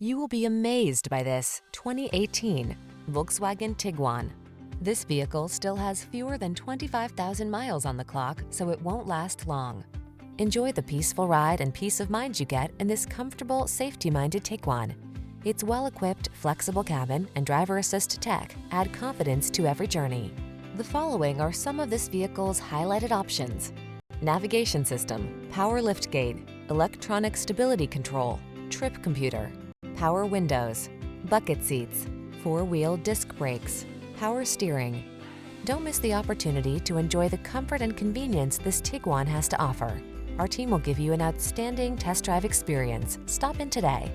You will be amazed by this 2018 Volkswagen Tiguan. This vehicle still has fewer than 25,000 miles on the clock, so it won't last long. Enjoy the peaceful ride and peace of mind you get in this comfortable, safety-minded Tiguan. Its well-equipped, flexible cabin and driver assist tech add confidence to every journey. The following are some of this vehicle's highlighted options: navigation system, power liftgate, electronic stability control, trip computer, power windows, bucket seats, four-wheel disc brakes, power steering. Don't miss the opportunity to enjoy the comfort and convenience this Tiguan has to offer. Our team will give you an outstanding test drive experience. Stop in today.